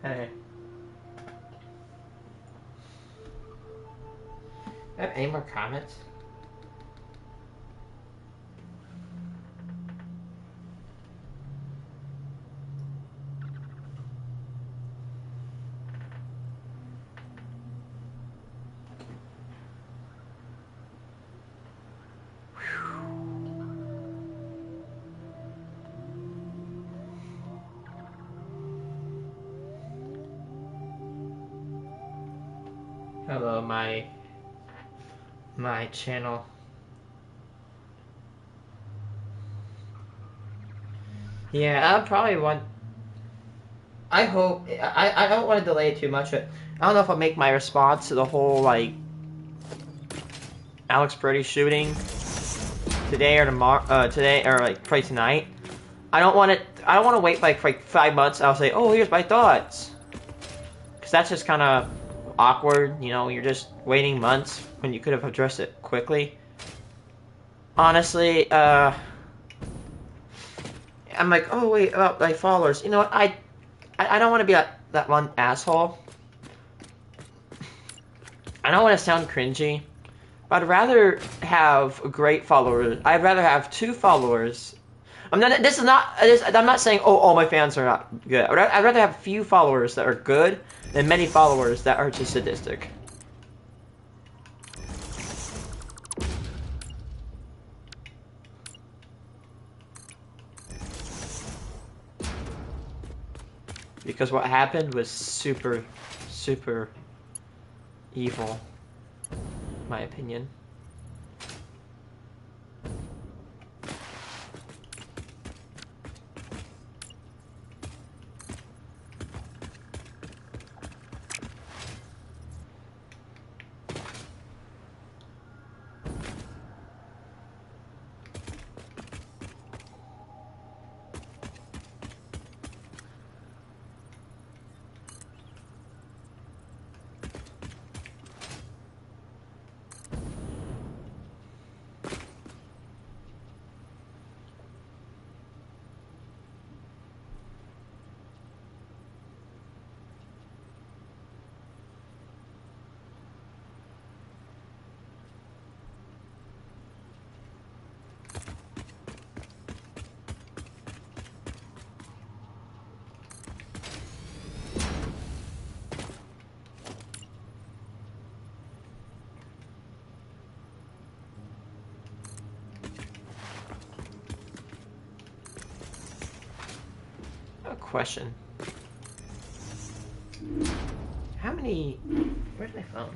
Hey. Have any more comments? Hello, my channel. Yeah, I probably want. I hope I don't want to delay it too much. But I don't know if I'll make my response to the whole like Alex Brody shooting today or tomorrow. Today or like probably tonight. I don't want it. I don't want to wait like for like 5 months. I'll say, oh, here's my thoughts, because that's just kind of awkward. You know, you're just waiting months when you could have addressed it quickly. Honestly, I'm like, oh wait, about my followers. You know what? I don't want to be that one asshole. I don't want to sound cringy, but I'd rather have great followers. I'd rather have 2 followers. I'm not saying, oh, all my fans are not good. I'd rather have few followers that are good than many followers that are just sadistic. Because what happened was super, super evil, in my opinion. Question. How many... Where's my phone?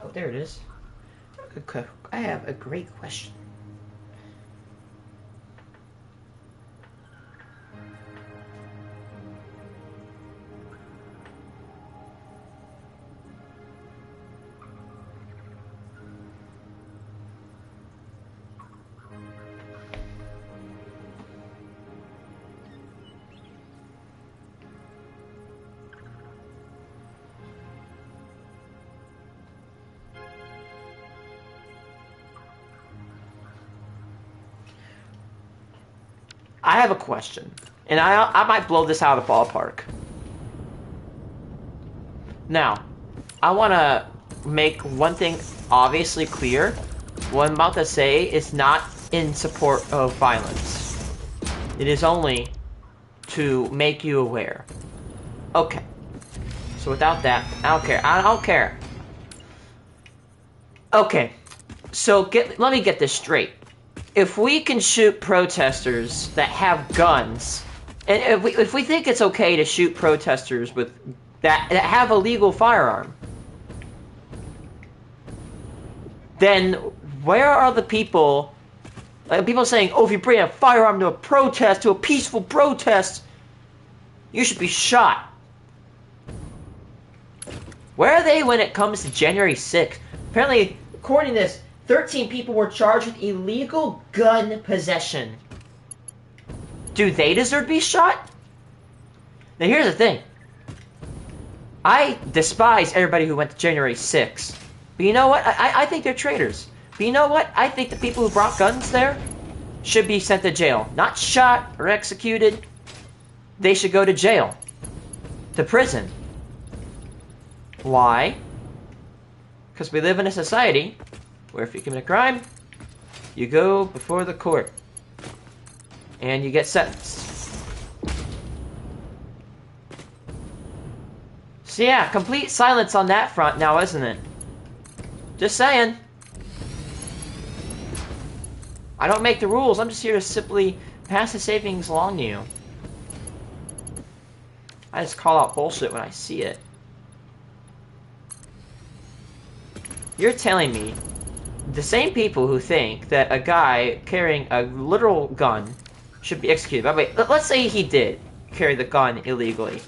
Oh, there it is. I have a great question. I have a question, and I might blow this out of the ballpark. Now, I want to make one thing obviously clear. What I'm about to say is not in support of violence. It is only to make you aware. Okay. So without that, I don't care. I don't care. Okay. So let me get this straight. If we can shoot protesters that have guns, and if we think it's okay to shoot protesters with that have a legal firearm, then where are the people? Like people saying, "Oh, if you bring a firearm to a protest, to a peaceful protest, you should be shot." Where are they when it comes to January 6th? Apparently, according to this, 13 people were charged with illegal gun possession. Do they deserve to be shot? Now here's the thing. I despise everybody who went to January 6th. But you know what? I think they're traitors. But you know what? I think the people who brought guns there should be sent to jail. Not shot or executed. they should go to jail, to prison. Why? Because we live in a society where if you commit a crime, you go before the court and you get sentenced. So yeah, complete silence on that front now, isn't it? Just saying. I don't make the rules, I'm just here to simply pass the savings along to you. I just call out bullshit when I see it. You're telling me the same people who think that a guy carrying a literal gun should be executed. By the way, let's say he did carry the gun illegally.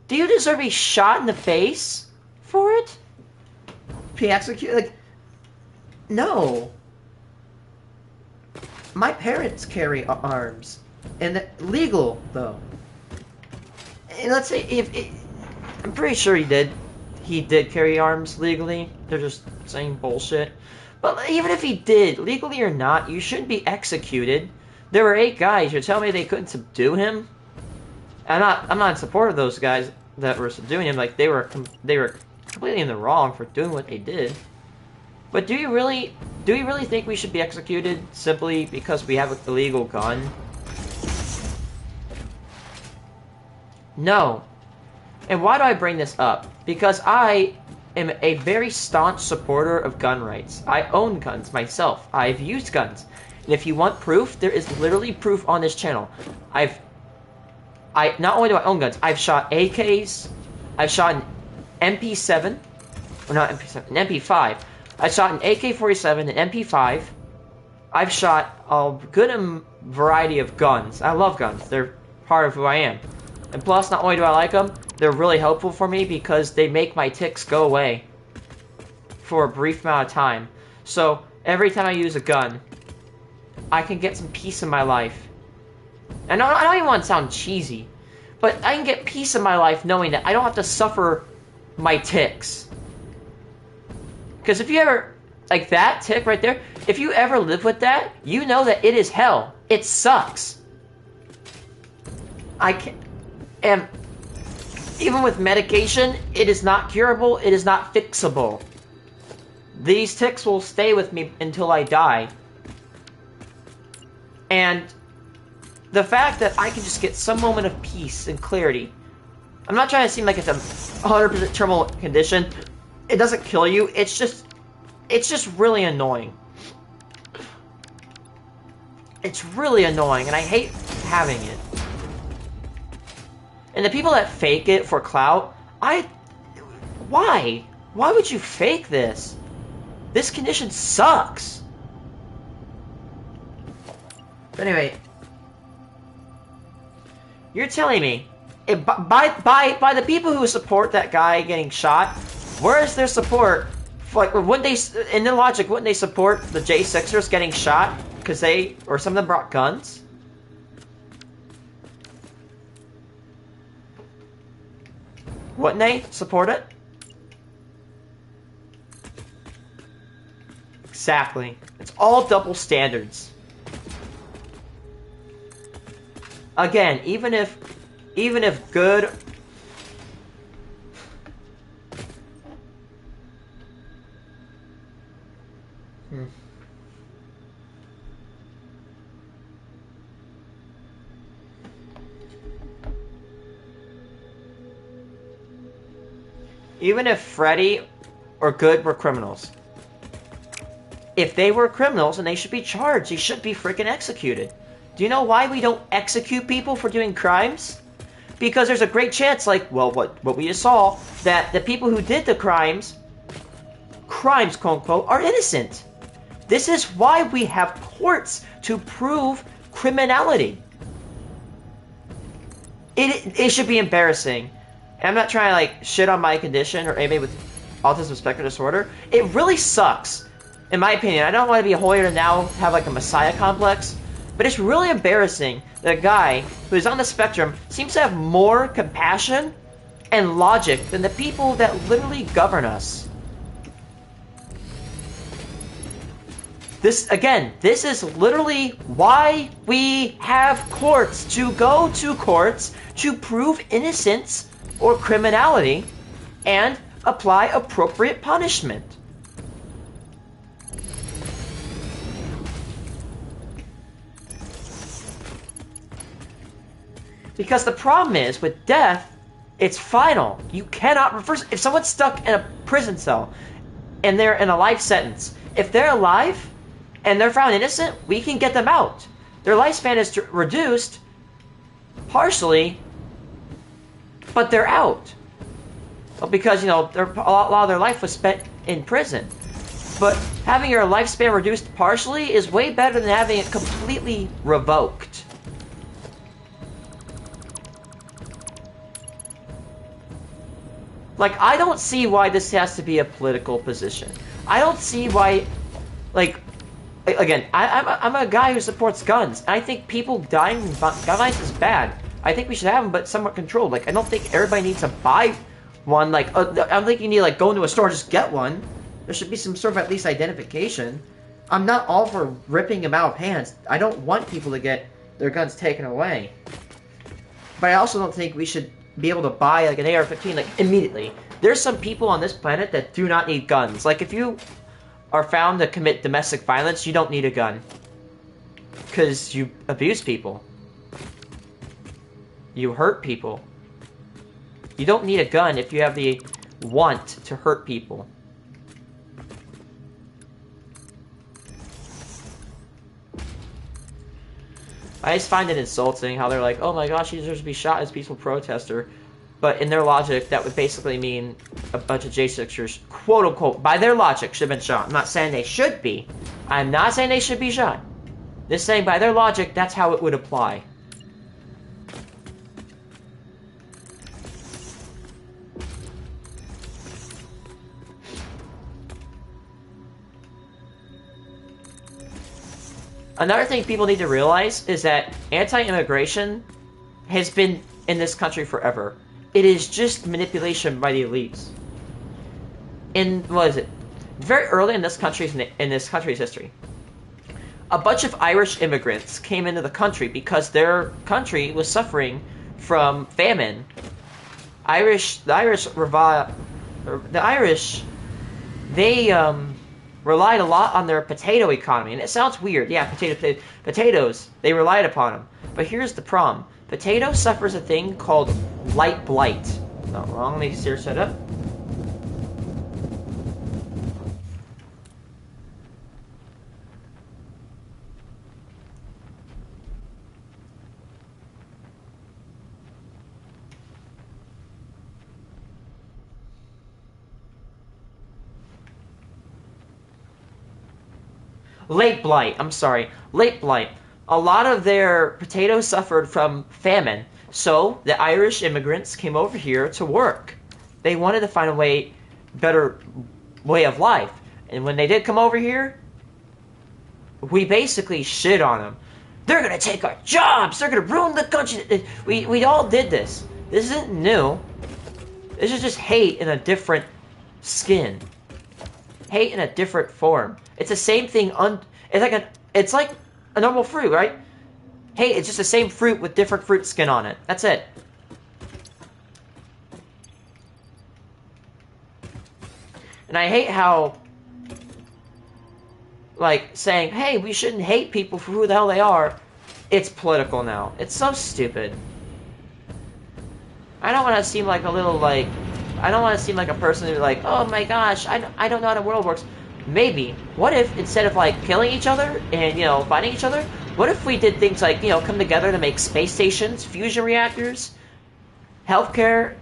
Do you deserve to be shot in the face for it? Be executed? Like, no. My parents carry arms, and they're legal though. And let's say I'm pretty sure he did carry arms legally. They're just saying bullshit. But even if he did, legally or not, you shouldn't be executed. There were 8 guys. You're telling me they couldn't subdue him? I'm not in support of those guys that were subduing him. Like, they were completely in the wrong for doing what they did. But do you really think we should be executed simply because we have an illegal gun? No. And why do I bring this up? Because I am a very staunch supporter of gun rights. I own guns myself. I've used guns. And if you want proof, there is literally proof on this channel. Not only do I own guns, I've shot AKs, I've shot an MP7, or not MP7, an MP5. I shot an AK-47, an MP5. I've shot a good variety of guns. I love guns. They're part of who I am. And plus, not only do I like them, they're really helpful for me because they make my tics go away for a brief amount of time. So, every time I use a gun, I can get some peace in my life. And I don't even want to sound cheesy, but I can get peace in my life knowing that I don't have to suffer my tics. Because if you ever, like that tick right there, if you ever live with that, you know that it is hell. It sucks. And even with medication, it is not curable, it is not fixable. These tics will stay with me until I die. And the fact that I can just get some moment of peace and clarity. I'm not trying to seem like it's a 100% terminal condition. It doesn't kill you, it's just really annoying. It's really annoying, and I hate having it. And the people that fake it for clout, why? Why would you fake this? This condition sucks. But anyway, you're telling me, by the people who support that guy getting shot, where is their support? Like, wouldn't they, in their logic, wouldn't they support the J6ers getting shot because some of them brought guns? Wouldn't they support it? Exactly. It's all double standards. Again, even if good. Even if Freddy or Good were criminals. If they were criminals, then they should be charged. They should be freaking executed. Do you know why we don't execute people for doing crimes? Because there's a great chance, like, well, what we just saw, that the people who did the crimes, quote unquote, are innocent. This is why we have courts to prove criminality. It should be embarrassing. And I'm not trying to, like, shit on my condition or anybody with autism spectrum disorder. It really sucks, in my opinion. I don't want to be holier than thou, have, like, a messiah complex. But it's really embarrassing that a guy who's on the spectrum seems to have more compassion and logic than the people that literally govern us. This is literally why we have courts, to go to courts to prove innocence or criminality and apply appropriate punishment. Because the problem is, with death, it's final. You cannot reverse. If someone's stuck in a prison cell and they're in a life sentence, if they're alive and they're found innocent, we can get them out. Their lifespan is reduced partially, but they're out. Well, because, you know, a lot of their life was spent in prison. But having your lifespan reduced partially is way better than having it completely revoked. Like, I don't see why this has to be a political position. I don't see why, like, again, I'm a guy who supports guns. I think people dying from gun violence is bad. I think we should have them, but somewhat controlled. Like, I don't think everybody needs to buy one. Like, I don't think you need to, like, go into a store and just get one. There should be some sort of at least identification. I'm not all for ripping them out of hands. I don't want people to get their guns taken away. But I also don't think we should be able to buy, like, an AR-15, like, immediately. There's some people on this planet that do not need guns. Like, if you are found to commit domestic violence, you don't need a gun. Because you abuse people. You hurt people. You don't need a gun if you have the want to hurt people. I just find it insulting how they're like, oh my gosh, he deserves to be shot as a peaceful protester. But in their logic, that would basically mean a bunch of J6ers, quote unquote, by their logic, should have been shot. I'm not saying they should be. I'm not saying they should be shot. Just saying by their logic, that's how it would apply. Another thing people need to realize is that anti-immigration has been in this country forever. It is just manipulation by the elites. What is it? Very early in this country's history, a bunch of Irish immigrants came into the country because their country was suffering from famine. The Irish, they relied a lot on their potato economy, and it sounds weird. Yeah, potatoes. They relied upon them, but here's the problem: potato suffers a thing called light blight. No, wrong. Let me search that up. Late blight. I'm sorry. Late blight. A lot of their potatoes suffered from famine, so the Irish immigrants came over here to work. They wanted to find a better way of life. And when they did come over here, we basically shit on them. They're going to take our jobs. They're going to ruin the country. We all did this. This isn't new. This is just hate in a different skin. Hate in a different form. It's the same thing. It's like a normal fruit, right? Hey, it's just the same fruit with different fruit skin on it. That's it. And I hate how, like, saying, hey, we shouldn't hate people for who the hell they are. It's political now. It's so stupid. I don't want to seem like a little, like, I don't want to seem like a person who's like, oh my gosh, I don't know how the world works. Maybe. What if, instead of, like, killing each other and, you know, fighting each other, what if we did things like, you know, come together to make space stations, fusion reactors, healthcare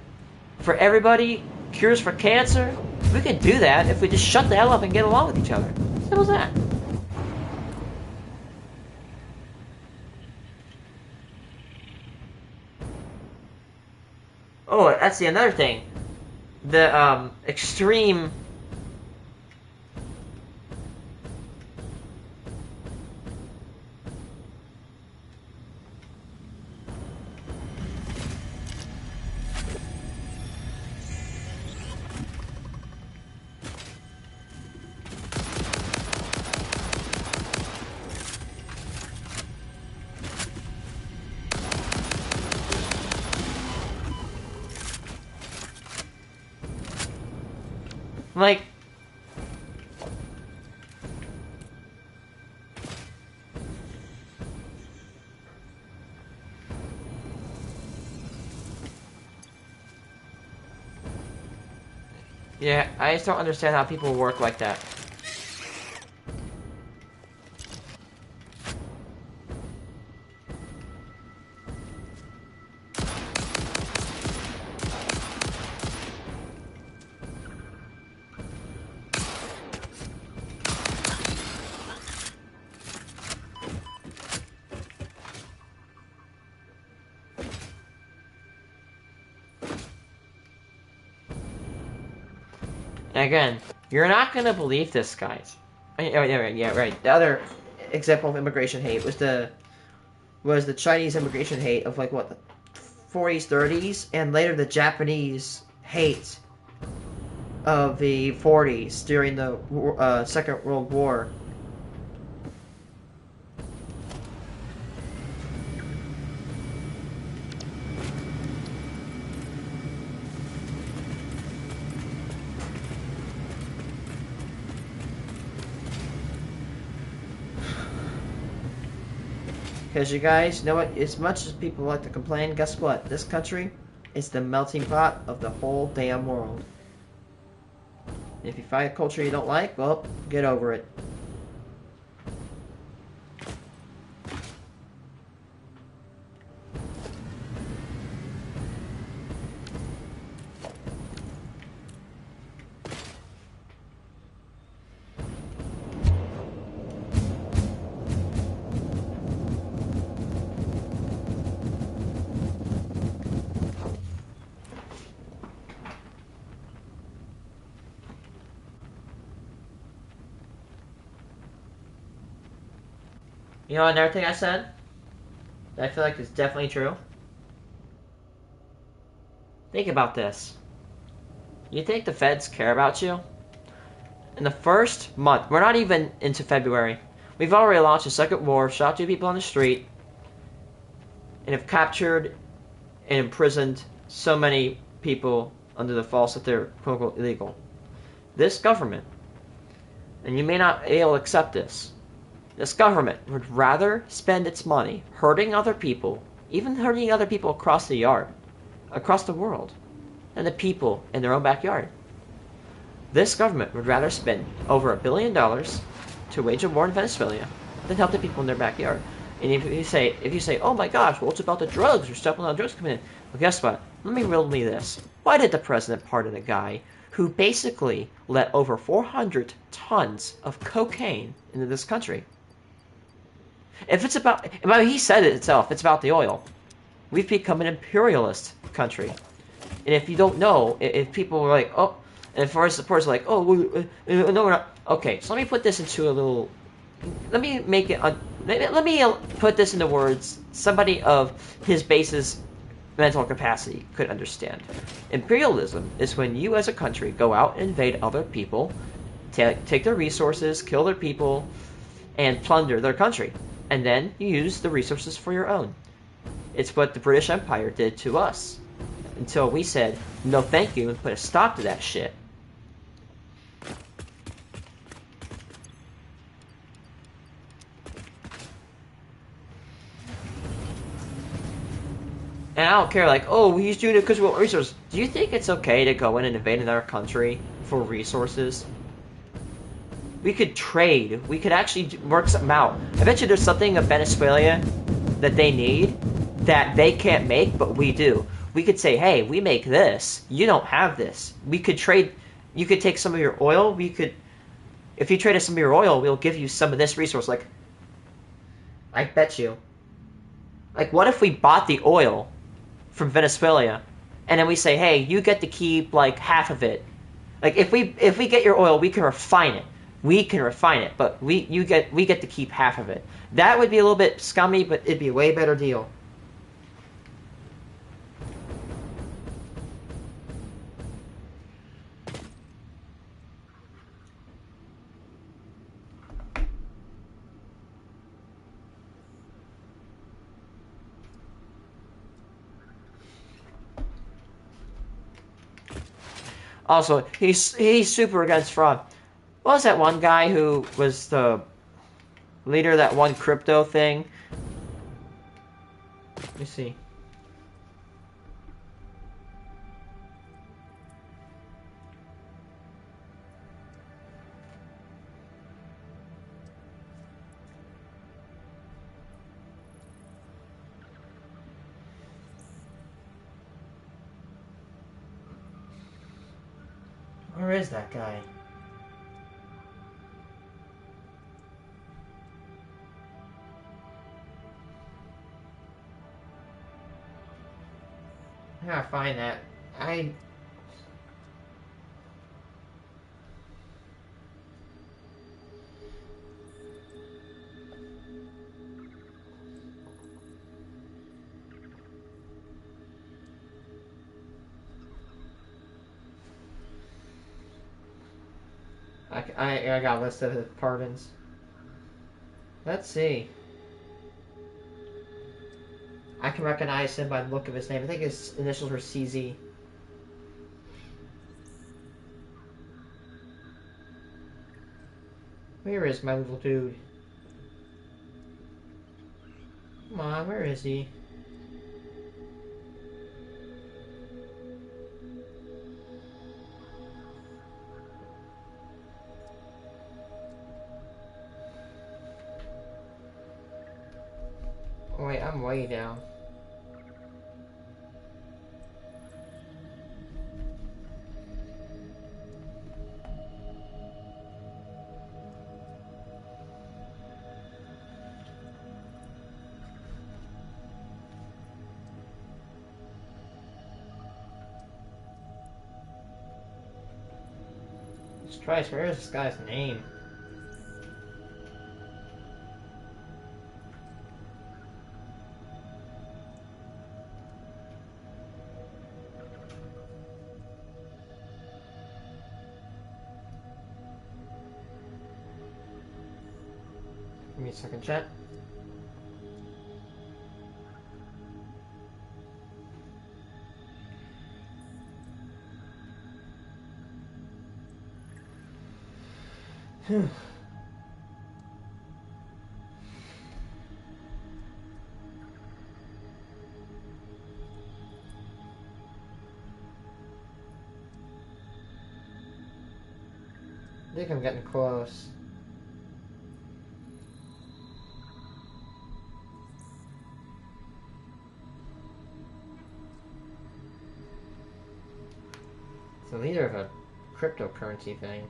for everybody, cures for cancer? We could do that if we just shut the hell up and get along with each other. Simple as that. Oh, that's another thing. The, extreme... Like, yeah, I just don't understand how people work like that. And again, you're not gonna believe this, guys. Oh, yeah, right. The other example of immigration hate was the Chinese immigration hate of like what, the 40s, 30s, and later the Japanese hate of the 40s during the Second World War. Because you guys know what? As much as people like to complain, guess what? This country is the melting pot of the whole damn world. If you find a culture you don't like, well, get over it. You know another thing I said that I feel like is definitely true? Think about this. You think the feds care about you? In the first month, we're not even into February, we've already launched a second war, shot 2 people on the street, and have captured and imprisoned so many people under the false that they're quote-unquote illegal. This government, and you may not be able to accept this, this government would rather spend its money hurting other people, even hurting other people across the world, than the people in their own backyard. This government would rather spend over $1 billion to wage a war in Venezuela than help the people in their backyard. And if you say, oh my gosh, well, it's about the drugs, there's stuff on drugs coming in. Well, guess what? Let me riddle me this. Why did the president pardon a guy who basically let over 400 tons of cocaine into this country? If it's about, he said it itself, it's about the oil. We've become an imperialist country. And if you don't know, if people are like, oh, and for us, the person like, oh, no, we're not. Okay, so let me put this into a little, let me make it, let me put this into words somebody of his basis mental capacity could understand. Imperialism is when you as a country go out and invade other people, take their resources, kill their people, and plunder their country. And then you use the resources for your own. It's what the British Empire did to us. Until we said, no thank you, and put a stop to that shit. And I don't care, like, oh, he's doing it because we want resources. Do you think it's okay to go in and invade another country for resources? We could trade. We could actually work something out. I bet you there's something in Venezuela that they need that they can't make, but we do. We could say, hey, we make this. You don't have this. We could trade. You could take some of your oil. We could, if you trade us some of your oil, we'll give you some of this resource. Like, I bet you. Like, what if we bought the oil from Venezuela, and then we say, hey, you get to keep like half of it. Like, if we get your oil, we can refine it. We can refine it, but we get to keep half of it. That would be a little bit scummy, but it'd be a way better deal. Also, he's super against fraud. What was that one guy who was the leader of that one crypto thing? Let me see. Where is that guy? I gotta find that. I got a list of his pardons. Let's see. I can recognize him by the look of his name. I think his initials were CZ. Where is my little dude? Come on, where is he? Oh wait, I'm way down. Jesus Christ, where is this guy's name? Give me a second, chat. Phew. I think I'm getting close. It's the leader of a cryptocurrency thing.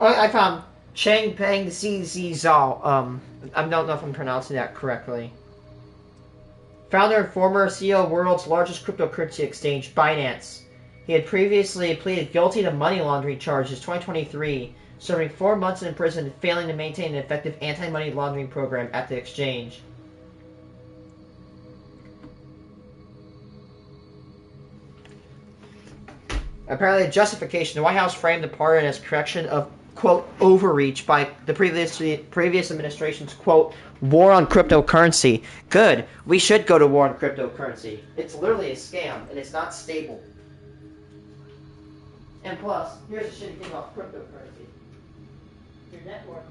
Oh, I found Chang Peng CZ Zhao. I don't know if I'm pronouncing that correctly. Founder and former CEO of the world's largest cryptocurrency exchange, Binance. He had previously pleaded guilty to money laundering charges 2023, serving 4 months in prison, failing to maintain an effective anti-money laundering program at the exchange. Apparently, the justification, the White House framed the pardon as correction of, quote, overreach by the previous administration's, quote, war on cryptocurrency. Good. We should go to war on cryptocurrency. It's literally a scam, and it's not stable. And plus, here's the shitty thing about cryptocurrency. Your network,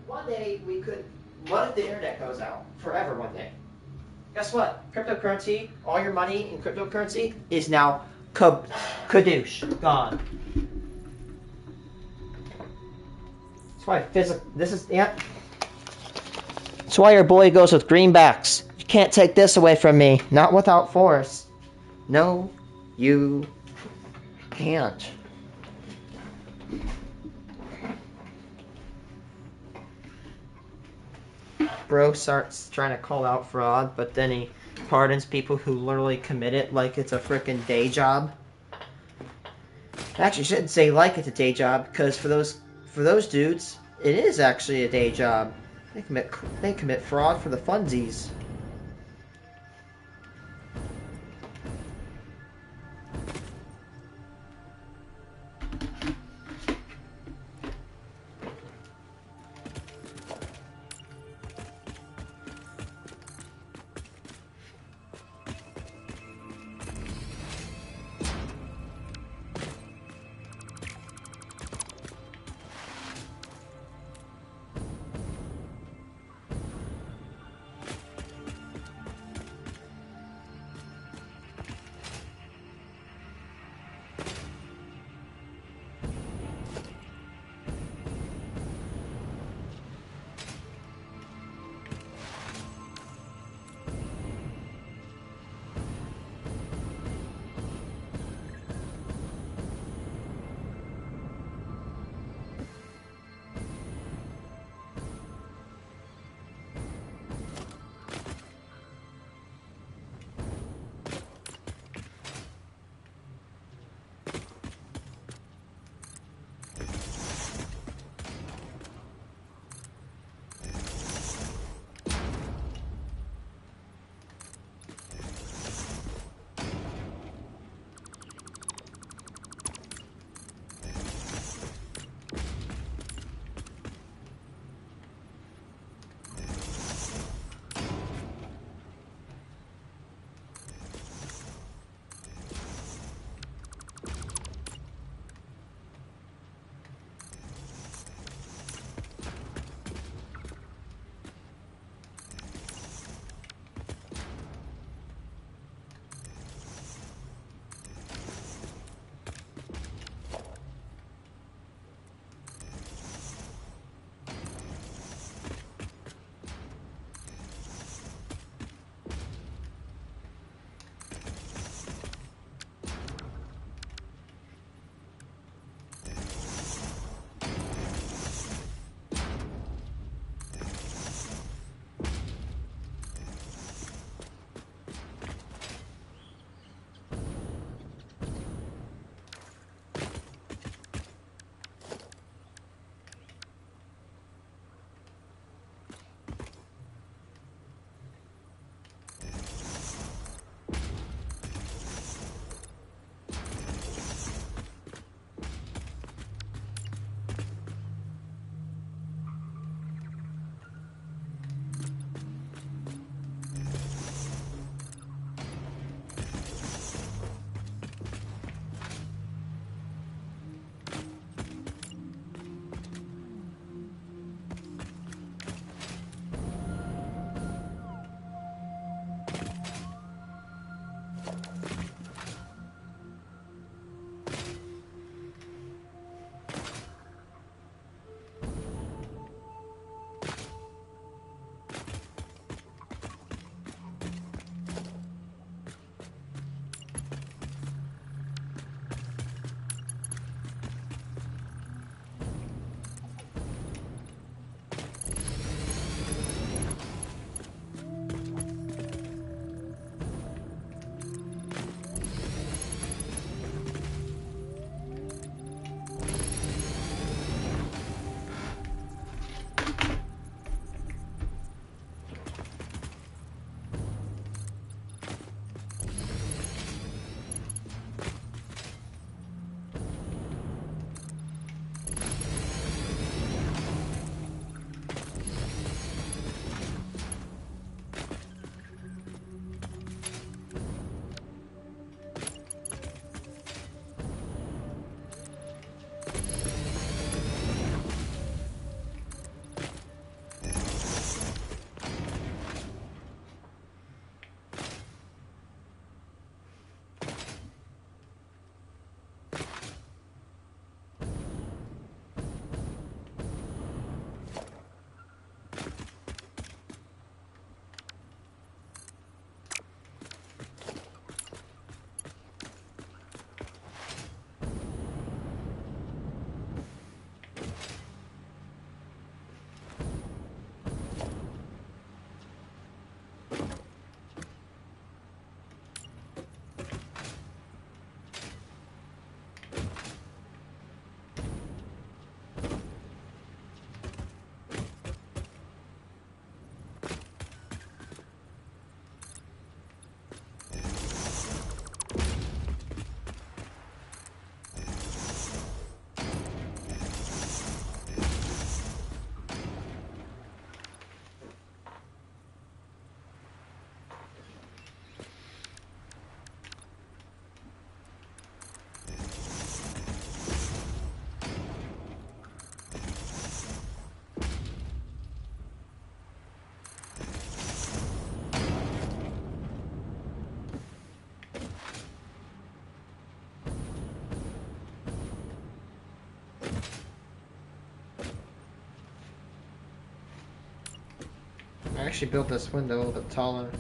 one day we could, what if the internet goes out? Forever one day. Guess what? Cryptocurrency, all your money in cryptocurrency is now kadoosh. Gone. That's why That's why your boy goes with greenbacks. You can't take this away from me. Not without force. No, you can't. Bro starts trying to call out fraud, but then he pardons people who literally commit it like it's a frickin' day job. Actually, I shouldn't say like it's a day job, because for those dudes, it is actually a day job. They commit fraud for the funsies. I actually built this window a little bit taller.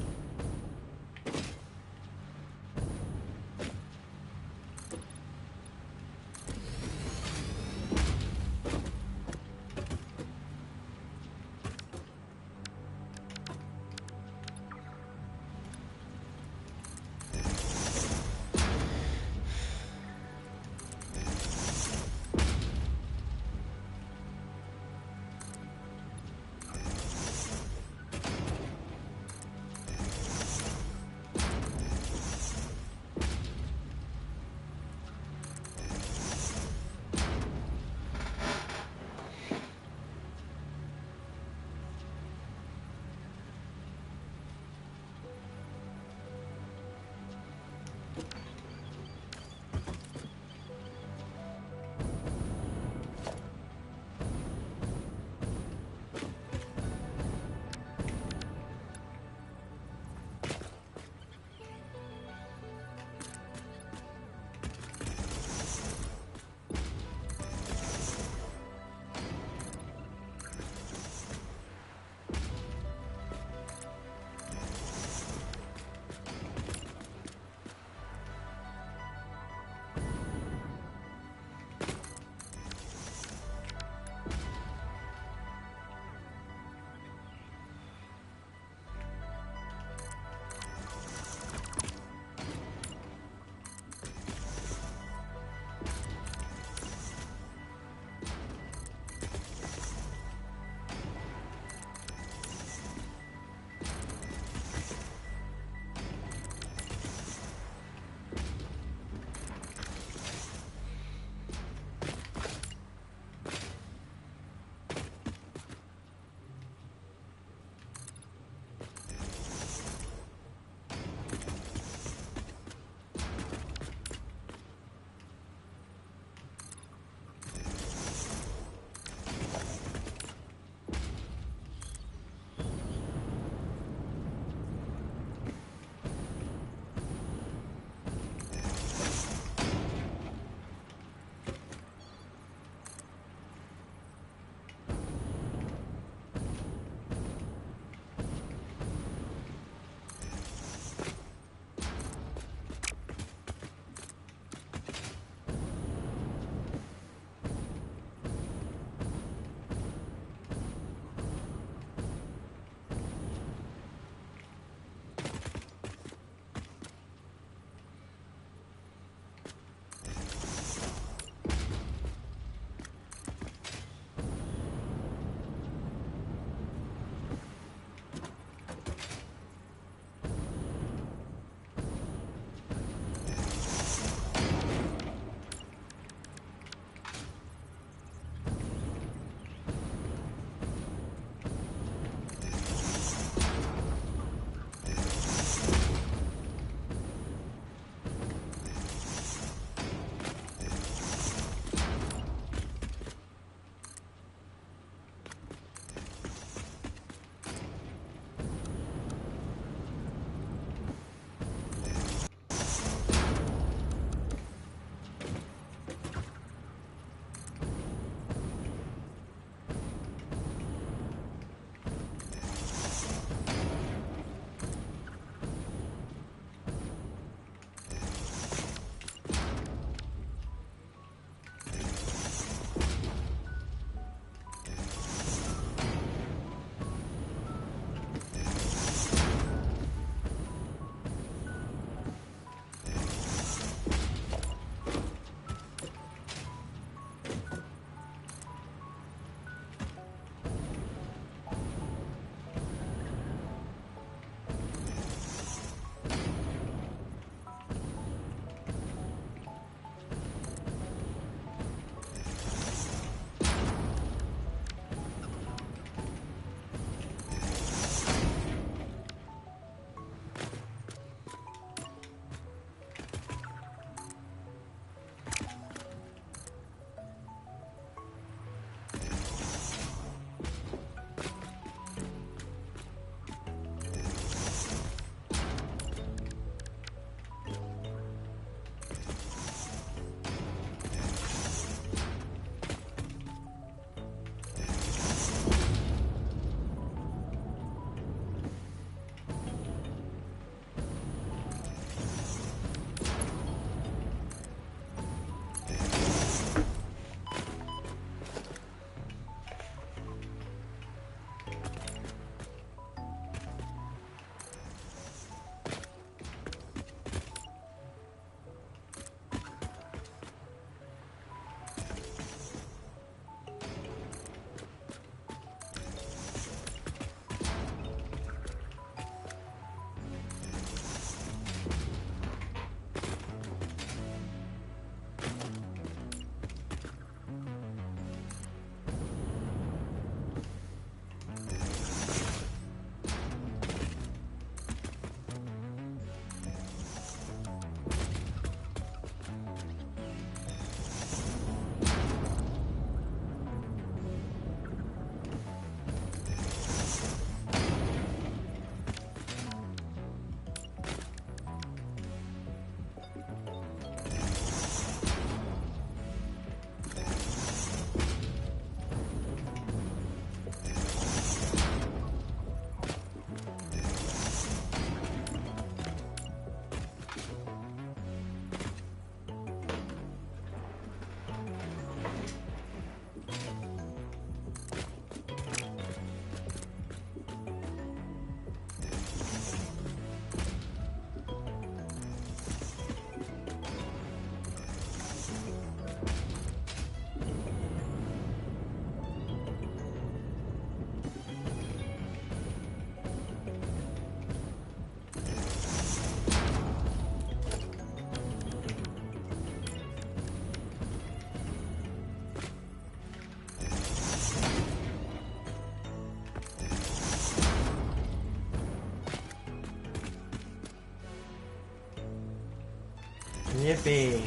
Yippee.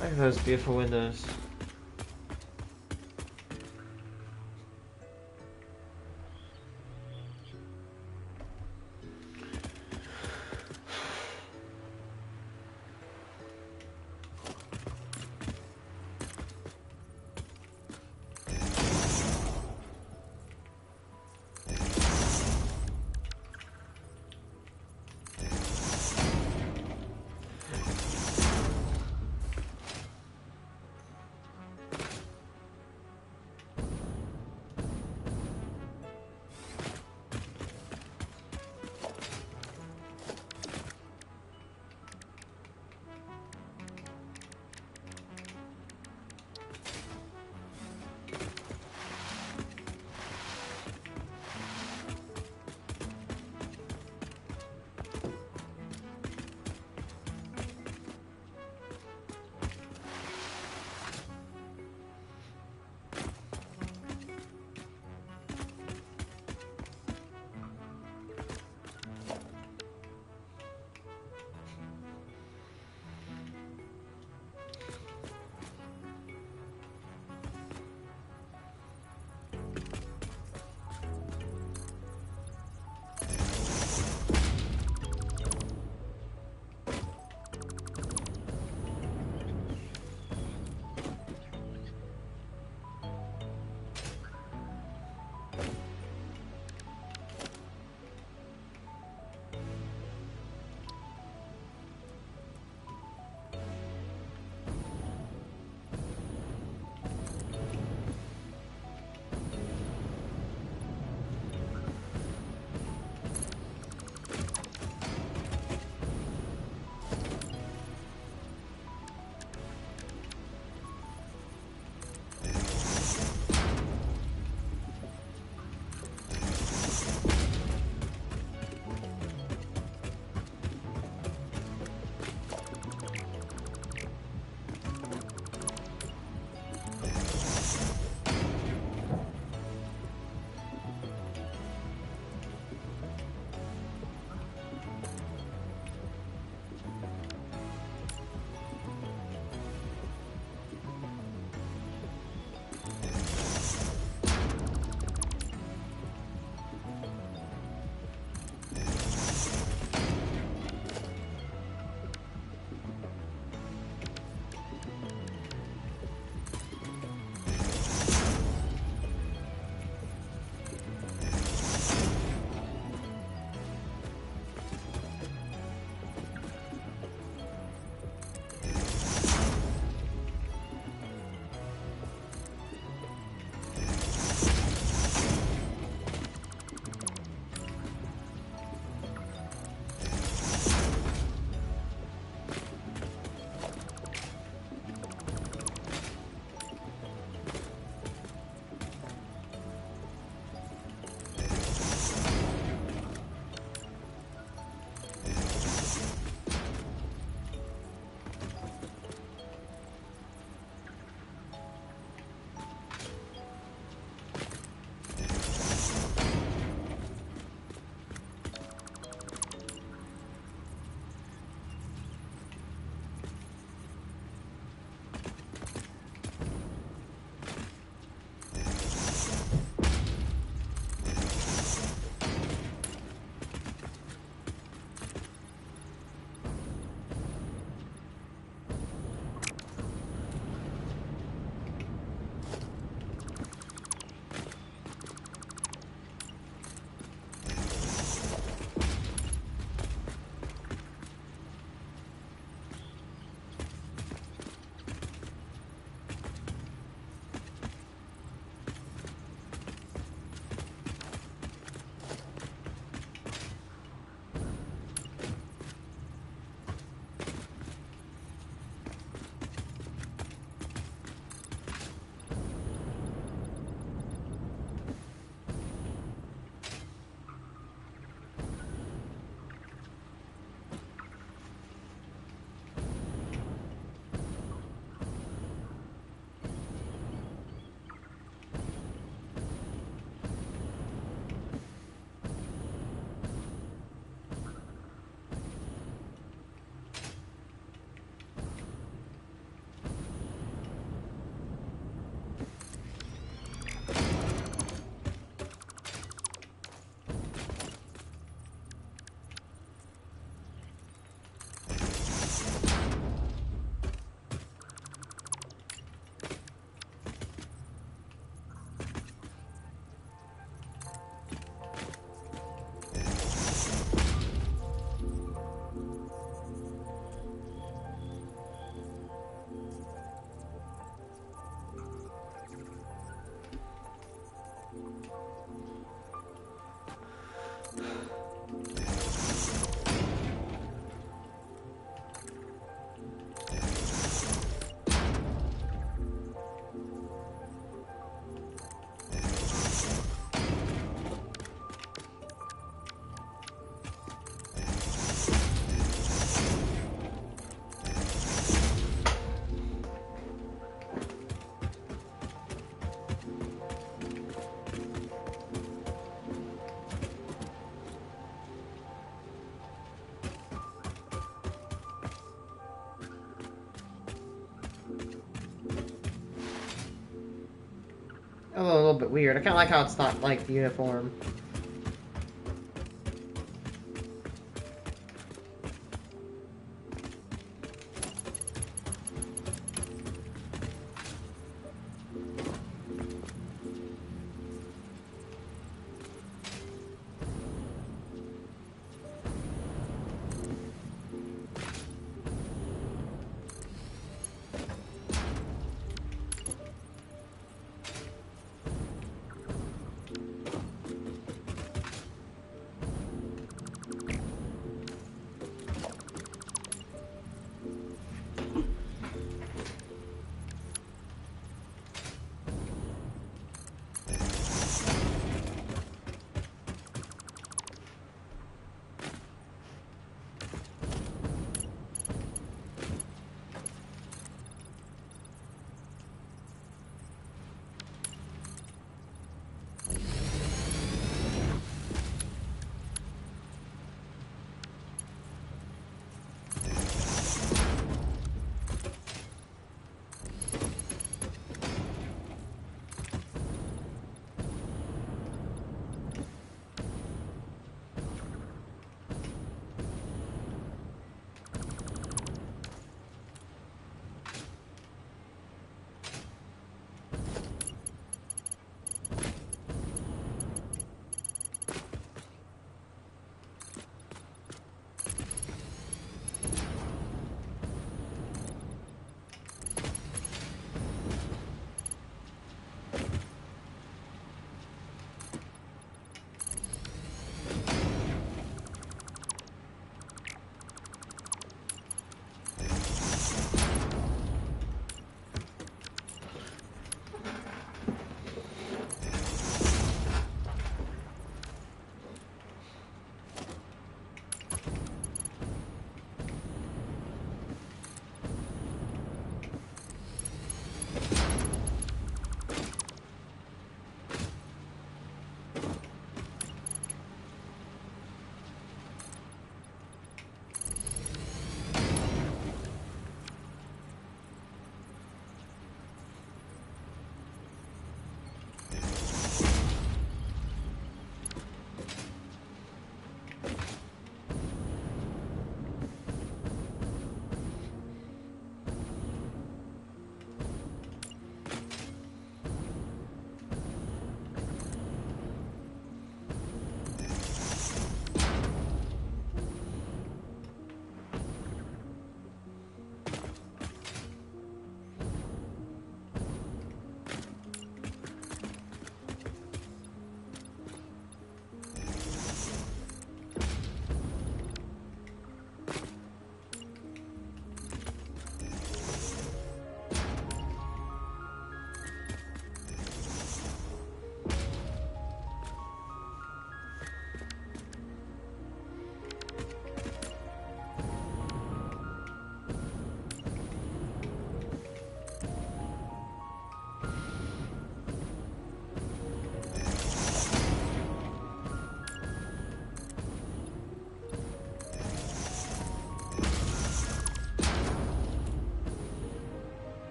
Look at those beautiful windows. little bit weird. I kind of like how it's not like the uniform.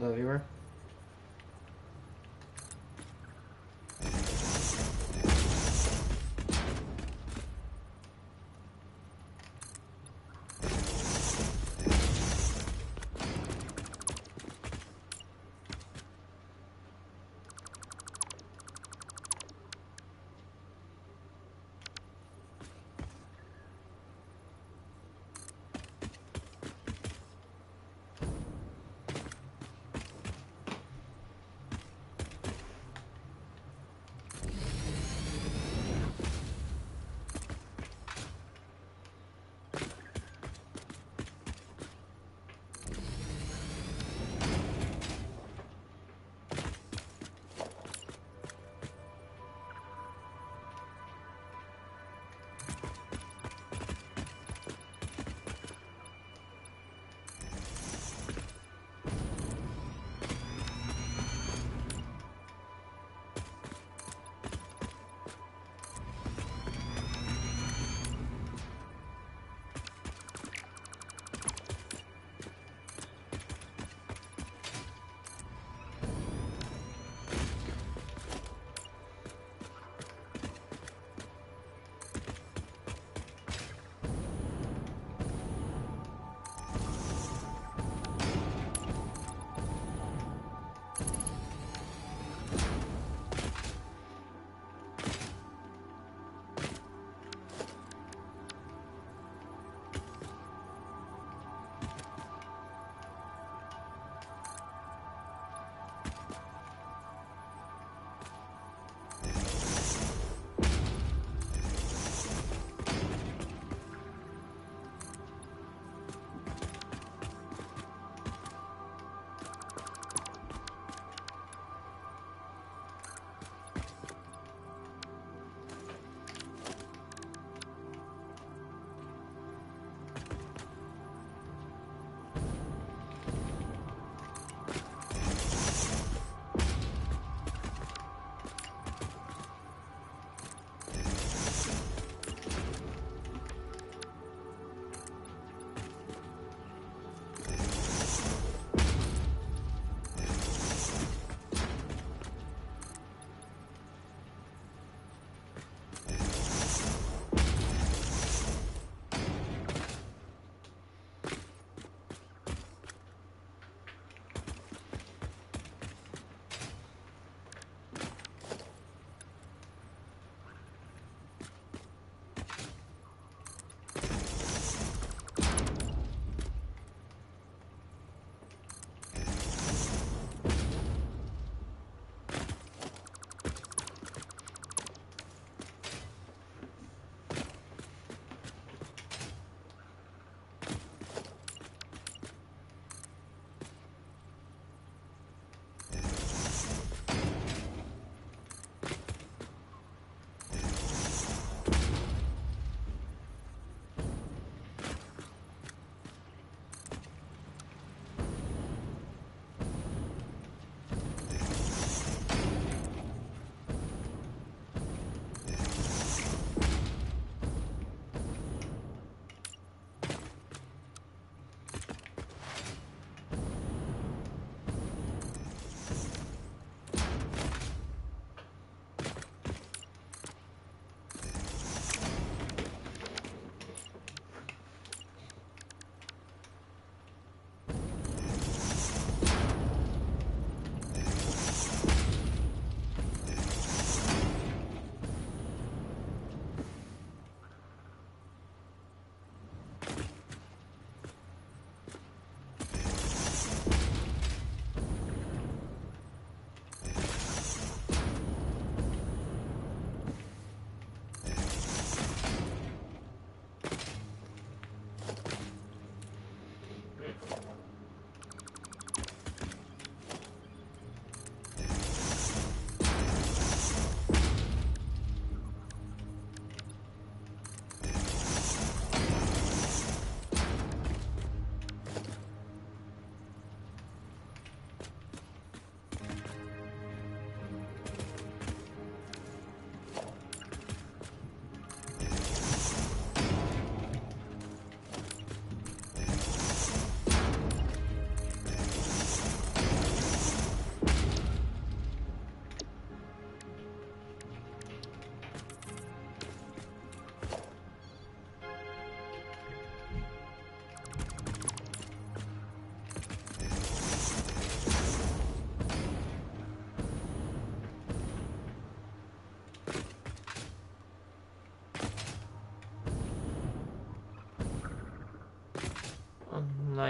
The viewer.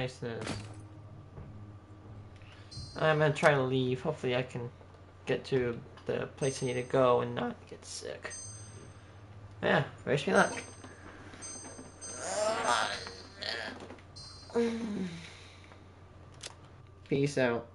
license. I'm gonna try to leave. Hopefully I can get to the place I need to go and not get sick. Yeah, wish me luck. Peace out.